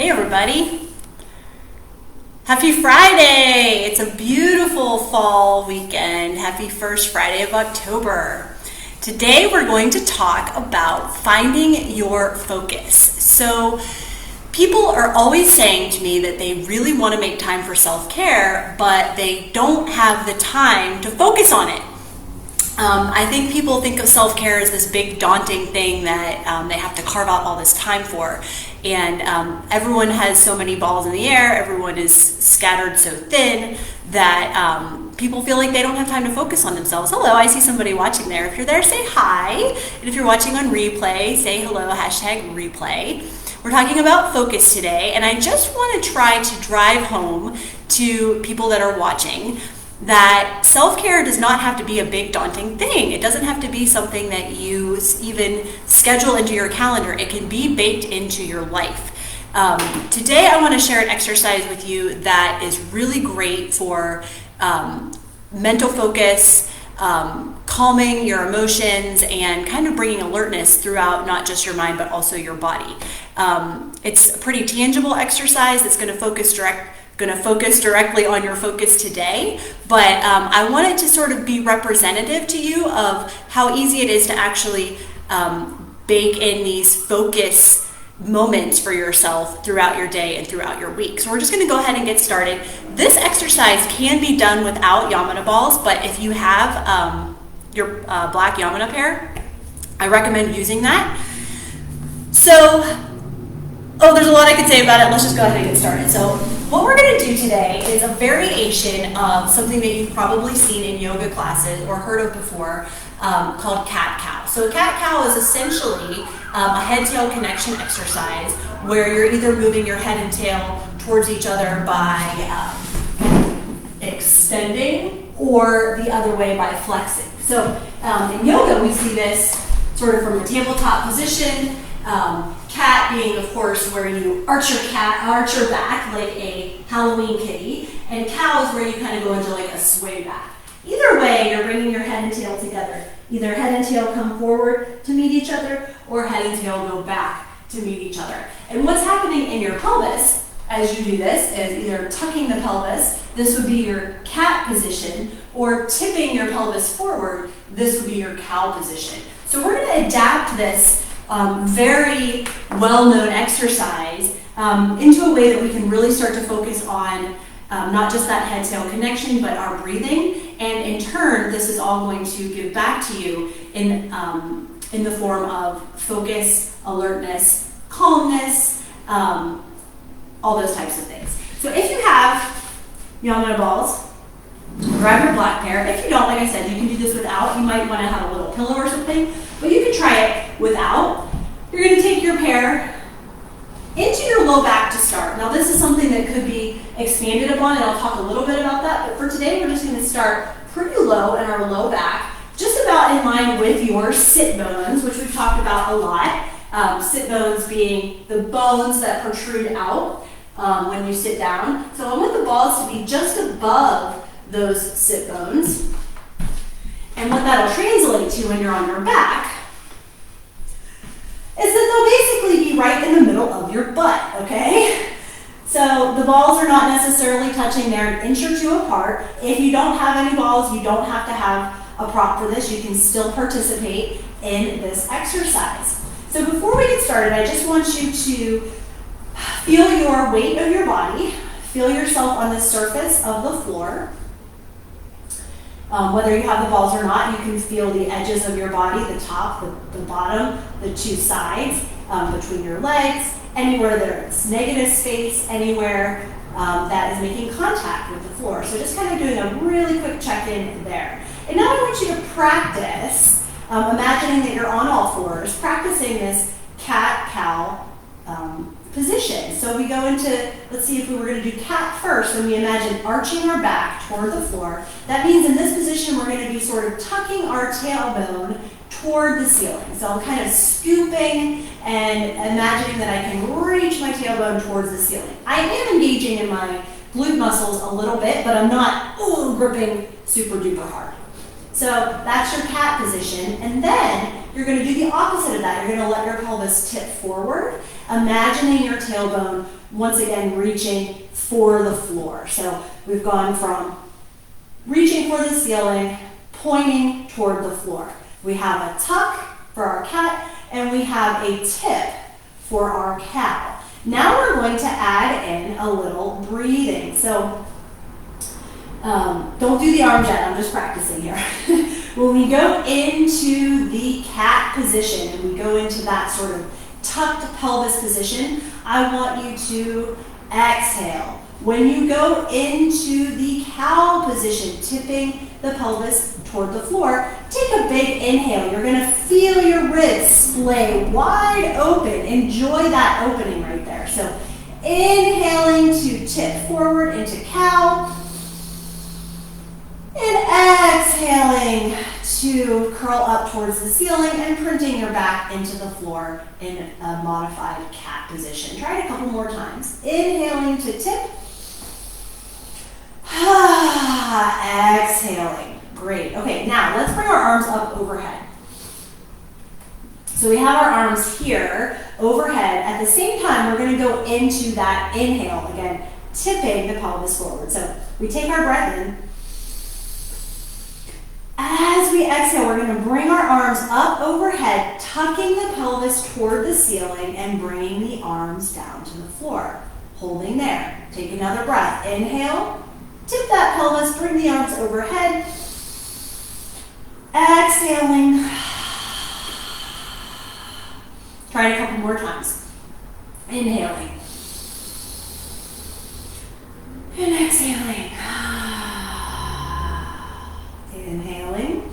Hey everybody. Happy Friday. It's a beautiful fall weekend. Happy first Friday of October. Today we're going to talk about finding your focus. So people are always saying to me that they really want to make time for self-care, but they don't have the time to focus on it. I think people think of self-care as this big daunting thing that they have to carve out all this time for. And everyone has so many balls in the air, everyone is scattered so thin that people feel like they don't have time to focus on themselves. Hello, I see somebody watching there. If you're there, say hi. And if you're watching on replay, say hello, #replay. We're talking about focus today, and I just want to try to drive home to people that are watching that self-care does not have to be a big daunting thing. It doesn't have to be something that you even schedule into your calendar. It can be baked into your life. Today I want to share an exercise with you that is really great for mental focus, calming your emotions, and kind of bringing alertness throughout not just your mind but also your body. It's a pretty tangible exercise that's going to focus directly on your focus today, but I want it to sort of be representative to you of how easy it is to actually bake in these focus moments for yourself throughout your day and throughout your week. So we're just going to go ahead and get started. This exercise can be done without Yamuna balls, but if you have your black Yamuna pair, I recommend using that. So there's a lot I could say about it. Let's just go ahead and get started. So what we're going to do today is a variation of something that you've probably seen in yoga classes or heard of before, called cat-cow. So cat-cow is essentially a head-tail connection exercise where you're either moving your head and tail towards each other by extending or the other way by flexing. So in yoga, we see this sort of from the tabletop position. Cat being, of course, where you arch your back like a Halloween kitty, and cow is where you kind of go into like a sway back. Either way, you're bringing your head and tail together. Either head and tail come forward to meet each other, or head and tail go back to meet each other. And what's happening in your pelvis as you do this is either tucking the pelvis, this would be your cat position, or tipping your pelvis forward, this would be your cow position. So we're going to adapt this very well-known exercise into a way that we can really start to focus on not just that head-tail connection, but our breathing. And in turn, this is all going to give back to you in the form of focus, alertness, calmness, all those types of things. So if you have Yamuna balls, grab your black pair. If you don't, like I said, you can do this without. You might want to have a little pillow or something, but you can try it without. You're going to take your pair into your low back to start. Now this is something that could be expanded upon, and I'll talk a little bit about that, but for today we're just going to start pretty low in our low back, just about in line with your sit bones, which we've talked about a lot. Sit bones being the bones that protrude out when you sit down. So I want the balls to be just above those sit bones. And what that'll translate to when you're on your back is that they'll basically be right in the middle of your butt, okay? So the balls are not necessarily touching. They're an inch or two apart. If you don't have any balls, you don't have to have a prop for this. You can still participate in this exercise. So before we get started, I just want you to feel your weight of your body. Feel yourself on the surface of the floor. Whether you have the balls or not, you can feel the edges of your body, the top, the bottom, the two sides, between your legs, anywhere there's negative space, anywhere that is making contact with the floor. So just kind of doing a really quick check-in there. And now I want you to practice, imagining that you're on all fours, practicing this cat-cow position. So we go into, let's see if we were going to do cat first, and we imagine arching our back toward the floor. That means in this position we're going to be sort of tucking our tailbone toward the ceiling. So I'm kind of scooping and imagining that I can reach my tailbone towards the ceiling. I am engaging in my glute muscles a little bit, but I'm not gripping super duper hard. So that's your cat position. And then you're going to do the opposite of that. You're going to let your pelvis tip forward, imagining your tailbone once again reaching for the floor. So we've gone from reaching for the ceiling, pointing toward the floor. We have a tuck for our cat, and we have a tip for our cow. Now we're going to add in a little breathing. So don't do the arms yet, I'm just practicing here. When we go into the cat position and we go into that sort of tucked pelvis position, I want you to exhale. When you go into the cow position, tipping the pelvis toward the floor, take a big inhale. You're going to feel your ribs splay wide open. Enjoy that opening right there. So inhaling to tip forward into cow, and exhaling to curl up towards the ceiling and printing your back into the floor in a modified cat position. Try it a couple more times. Inhaling to tip. Exhaling. Great. Okay, now let's bring our arms up overhead. So we have our arms here overhead. At the same time, we're going to go into that inhale, again, tipping the pelvis forward. So we take our breath in. As we exhale, we're going to bring our arms up overhead, tucking the pelvis toward the ceiling and bringing the arms down to the floor. Holding there. Take another breath. Inhale. Tip that pelvis, bring the arms overhead. Exhaling. Try it a couple more times. Inhaling. And exhaling. Inhaling.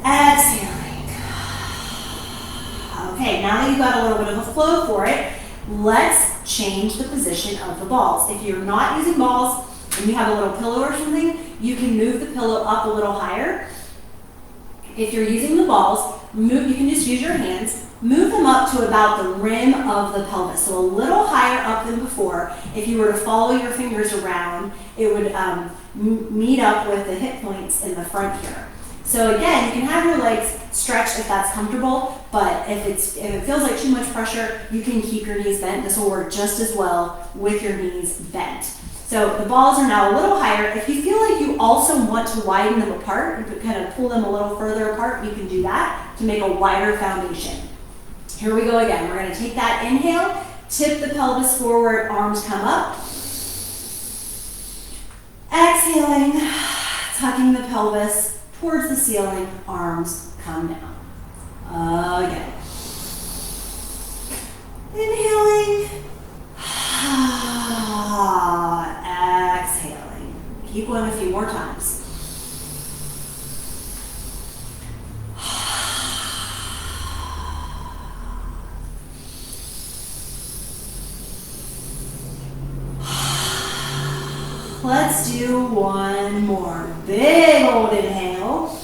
Exhaling. Okay, now that you've got a little bit of a flow for it, let's change the position of the balls. If you're not using balls and you have a little pillow or something, you can move the pillow up a little higher. If you're using the balls, you can just use your hands, move them up to about the rim of the pelvis, so a little higher up than before. If you were to follow your fingers around, it would meet up with the hip points in the front here. So again, you can have your legs stretched if that's comfortable, but if it feels like too much pressure, you can keep your knees bent. This will work just as well with your knees bent. So the balls are now a little higher. If you feel like you also want to widen them apart, you could kind of pull them a little further apart, you can do that to make a wider foundation. Here we go again. We're going to take that inhale, tip the pelvis forward, arms come up. Exhaling, tucking the pelvis towards the ceiling, arms come down. Again. Inhaling. Exhaling. Keep going a few more times. Let's do one more. Big old inhale.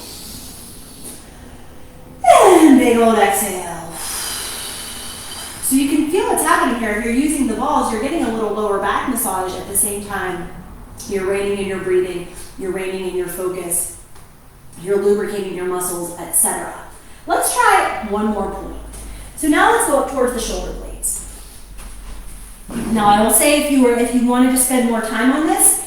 And big old exhale. So you can feel what's happening here. If you're using the balls, you're getting a little lower back massage at the same time. You're reining in your breathing, you're reining in your focus, you're lubricating your muscles, etc. Let's try one more point. So now let's go up towards the shoulder blades. Now I will say if you wanted to spend more time on this,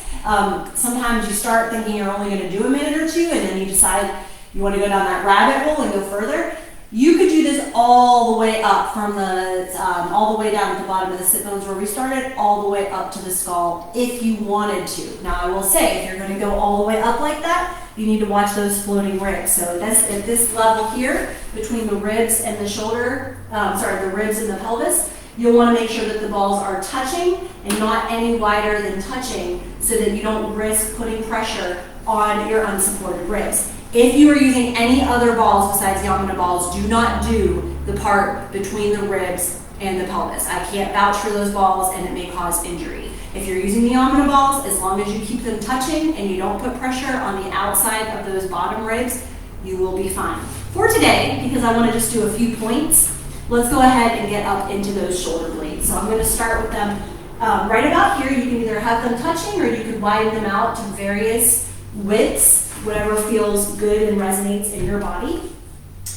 sometimes you start thinking you're only going to do a minute or two, and then you decide you want to go down that rabbit hole and go further. You could do this all the way up from all the way down at the bottom of the sit bones where we started, all the way up to the skull if you wanted to. Now I will say, if you're going to go all the way up like that, you need to watch those floating ribs. So that's at this level here, between the ribs and the shoulder, the ribs and the pelvis, you'll want to make sure that the balls are touching and not any wider than touching so that you don't risk putting pressure on your unsupported ribs. If you are using any other balls besides the Yamuna balls, do not do the part between the ribs and the pelvis. I can't vouch for those balls and it may cause injury. If you're using the Yamuna balls, as long as you keep them touching and you don't put pressure on the outside of those bottom ribs, you will be fine. For today, because I want to just do a few points, let's go ahead and get up into those shoulder blades. So I'm going to start with them right about here. You can either have them touching or you can widen them out to various widths. whatever feels good and resonates in your body.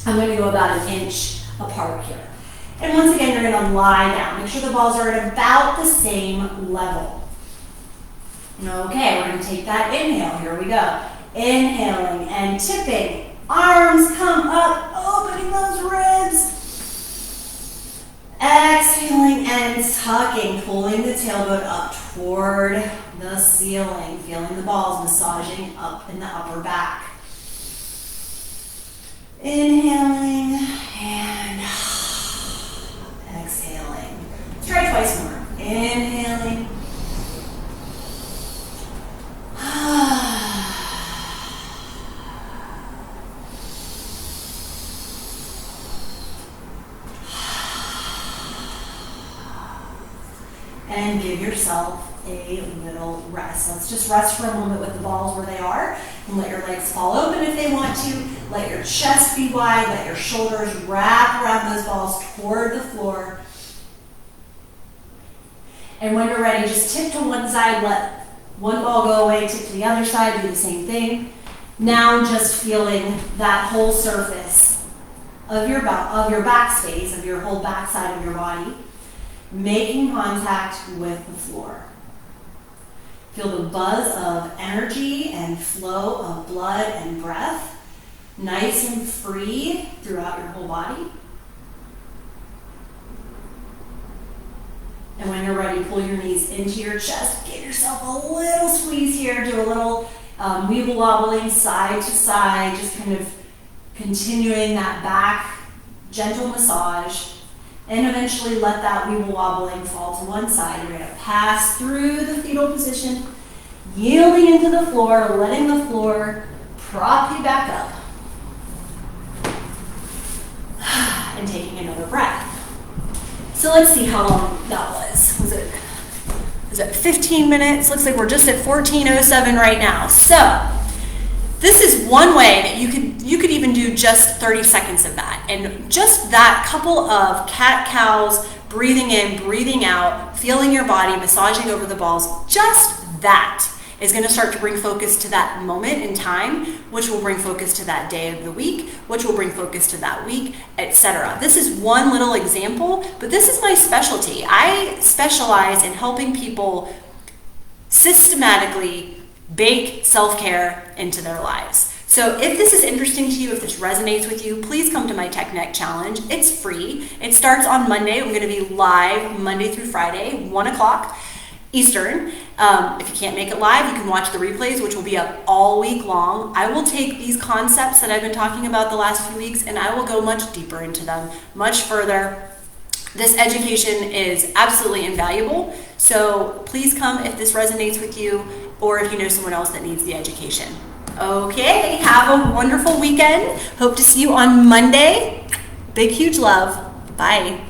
I'm going to go about 1 inch apart here. And once again, you're going to lie down. Make sure the balls are at about the same level. Okay, we're going to take that inhale. Here we go. Inhaling and tipping. Arms come up, opening those ribs. Exhaling and tucking, pulling the tailbone up toward the ceiling. Feeling the balls massaging up in the upper back. Inhaling and exhaling. Let's try twice more. Inhaling. And give yourself a little rest. Let's just rest for a moment with the balls where they are and let your legs fall open if they want to. Let your chest be wide. Let your shoulders wrap around those balls toward the floor. And when you're ready, just tip to one side. Let one ball go away. Tip to the other side. Do the same thing. Now just feeling that whole surface of your back space, of your whole back side of your body, making contact with the floor. Feel the buzz of energy and flow of blood and breath, nice and free throughout your whole body. And when you're ready, pull your knees into your chest. Give yourself a little squeeze here. Do a little weeble wobbling side to side, just kind of continuing that back gentle massage. And eventually let that weeble wobbling fall to one side. You're going to pass through the fetal position, yielding into the floor, letting the floor prop you back up. And taking another breath. So let's see how long that was. Was it 15 minutes? Looks like we're just at 14:07 right now. So this is one way that you could even do just 30 seconds of that. And just that couple of cat-cows, breathing in, breathing out, feeling your body, massaging over the balls, just that is going to start to bring focus to that moment in time, which will bring focus to that day of the week, which will bring focus to that week, etc. This is one little example, but this is my specialty. I specialize in helping people systematically bake self-care into their lives. So if this is interesting to you, if this resonates with you, please come to my Tech Neck Challenge. It's free. It starts on Monday. I'm going to be live Monday through Friday, 1 o'clock Eastern. If you can't make it live, you can watch the replays, which will be up all week long. I will take these concepts that I've been talking about the last few weeks, and I will go much deeper into them, much further. This education is absolutely invaluable. So please come if this resonates with you, or if you know someone else that needs the education. Okay, have a wonderful weekend. Hope to see you on Monday. Big, huge love. Bye.